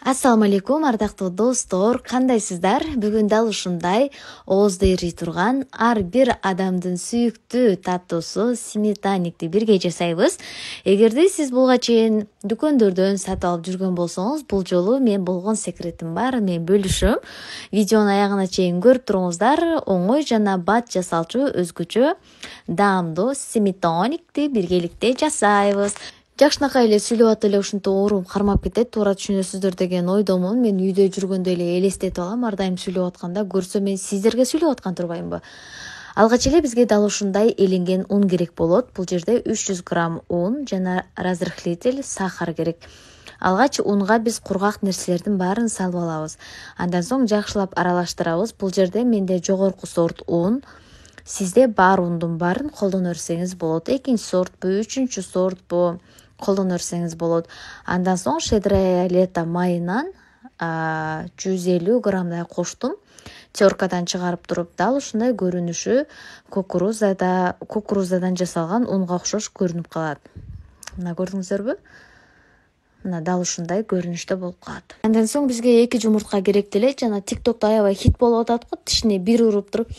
Ассаламу алейкум, ардактуу достор, кандайсыздар? Бүгүн дал ушундай оозду ээрий турган ар бир адамдын сүйүктүү таттуусу сметанникти бирге жасайбыз. Эгерде сиз буга чейин дүкөндөрдөн сатып алып жүргөн болсоңуз, бул жолу мен болгон секреттин баарын мен бөлүшөм. Видеонун аягына чейин көрүп туруңуздар. Оңой жана бат жасалчу өзгөчө даамдуу сметанникти биргеликте жасайбыз. Жакшынакай эле сүйлөп атып эле ушинтип оорум кармап кетет, туура түшүнөсүздөр деген ойдомун. Мен үйдө жүргөндө эле элестетип алам, ар дайым сүйлөп атканда көрсөм мен сиздерге сүйлөп аткан турбаймынбы? Алгач эле бизге дал ушундай эленген ун керек болот. Бул жерде 300 грамм ун жана разрыхлитель сахар керек. Алгач унга биз кургак нерселердин баарын салып алабыз. Андан соң жакшылап аралаштырабыз. Бул жерде менде жогорку сорт ун. Сизде бар ундун баарын колдоно берсеңиз болот. Экинчи сортпу, үчүнчү сортпу колдоно берсеңиз болот. Андан соң шедрая лето майынан 150 граммдай коштум. Теркадан чыгарып туруп, дал ушундай көрүнүшү кукурузадан жасалган унга окшош көрүнүп калат. Мына көрдүңүздөрбү? Мына дал ушундай көрүнүштө болуп калат. Андан соң бизге 2 жумуртка керек деле. Жана TikTokто аябай хит болуп атат го. Тишине бир уруп туруп,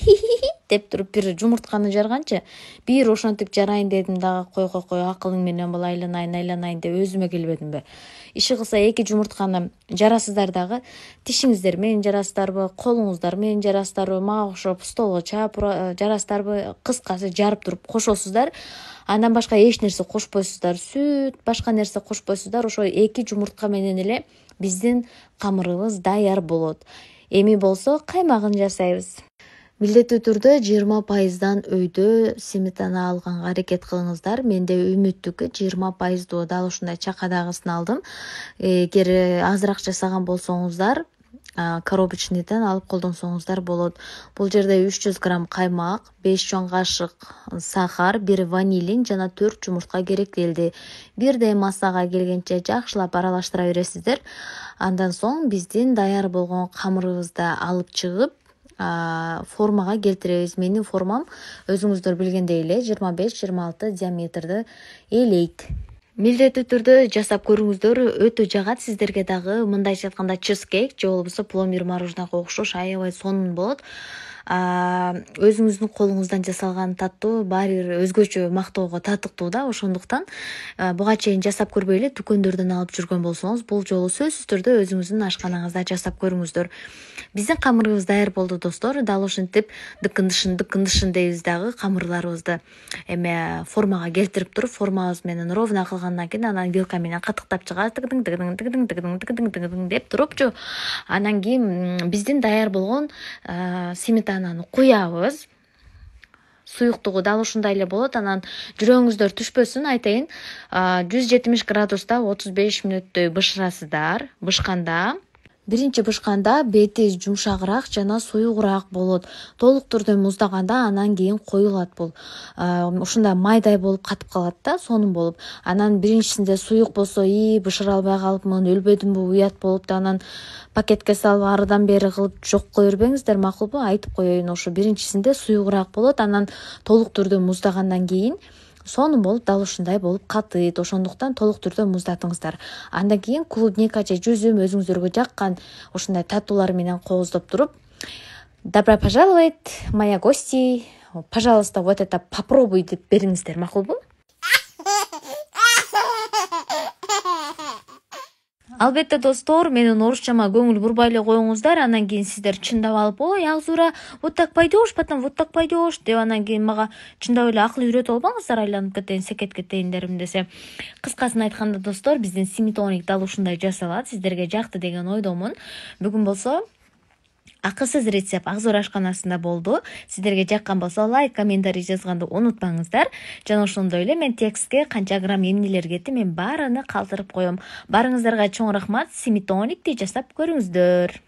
деп туруп бир жумуртканы жарганчы, бир ошентип жарайын дедим дагы, кой акылың менен бол айланайын деп өзүмө келбедимби. Иши кылса 2 жумуртканы жарасыздар дагы, тишиңиздер менен жарасыздарбы, колуңуздар менен жарасыздарбы, мага окшоп столго чаап жарасыздарбы, кыскасы жарып туруп кошосуздар. Андан башка эч нерсе кошпойсуздар, сүт, башка нерсе кошпойсуздар. Ошо 2 жумуртка менен эле биздин камырыбыз даяр болот. Эми болсо каймагын жасайбыз. Милдеттүү түрдө 20% өйдө сметана алганга аракет кылыңыздар. Менде үмүттүкү 20% дал ушундай чакадагысын алдым. Эгер азыраак жасаган болсоңуздар, коробочныйдан алып колдонсоңуздар болот. Бул жерде 300 грамм каймак, 5 чоң кашык сахар, 1 ванилин жана 4 жумуртка керектелди. Бирдей массага келгенче жакшылап аралаштыра бересиздер. Андан соң биздин даяр болгон камырыбызды алып чыгып, формага келтиребиз. Менин формам өзүңүздөр билгендей эле 25-26 диаметрди ээлейт. Милдеттүү түрдө жасап көрүңүздөр, өтө жагат. Сиздерге дагы мындайча айтканда чизкейк же болбосо пломбир мороженага окшош аябай сонун болот. Өзүңүздүн колуңуздан жасалган таттуу баары бир өзгөчө мактоого татыктуу да. Ошондуктан буга чейин жасап көрбөй эле дүкөндөрдөн алып жүргөн болсоңуз, бул жолу сөзсүз түрдө өзүңүздүн ашканаңызда жасап көрүңүздөр. Биздин камырыбыз даяр болду достор. Дал ошентип дыкындышын дейбиз дагы камырларыбызды эме формага келтирип туруп, формабыз менен ровно кылгандан кийин анан вилка менен катыктап чыгабыз. Тыгдың деп турупчу. Анан кийин биздин даяр болгон сметананы куябыз. Суюктугу дал ушундай эле болот. Анан жүрөгүңүздөр түшпөсүн айтайын. 170 градуста 35 мүнөттөй бышырасыздар. Бышканда биринчи бышканда бети жумшагыраак жана суюгураак болот. Толук түрдө муздаганда анан кийин коюлат бул. Ушундай майдай болуп катып калат да, сонун болуп. Анан биринчисинде суюк болсо, бышыра албай калыпмын, өлбөдүмбү, уят болупту, анан пакетке салып арыдан бери кылып жок кое бербеңиздер, макулбу? Айтып коеюн, ошо биринчисинде суюгураак болот, анан толук түрдө муздагандан кийин сонун болуп, дал ушундай болуп катыйт. Ошондуктан толук түрдө муздатыңыздар. Андан кийин клубника же жүзүм өзүңүздөргө жаккан ушундай таттуулар менен кооздоп туруп, добро пожаловать, моя гости, пожалуйста, вот это попробуй деп бериңиздер, макулбу? Албетте достор, менин орусчама көңүл бурбай эле коюңуздар. Анан кийин сиздер чындап алып, ой, Акзура, вот так пойдешь, потом вот так пойдешь деп анан кийин мага чындап эле акыл үйрөтүп албаңыздар, айланып кетейин, секет кетейиндерим десе. Кыскасын айтканда достор, биздин сметаник дал ушундай жасалат. Сиздерге жакты деген ойдомун. Бүгүн болсо акысыз рецепт Акзура ашканасында болду. Сиздерге жаккан болсо лайк, комментарий жазганды унутпаңыздар. Жана ошондой эле мен текстке канча грамм эмнелер кетти, мен баарыны калтырып коем. Барыңыздарга чоң рахмат. Сметаникти жасап көрүңүздөр.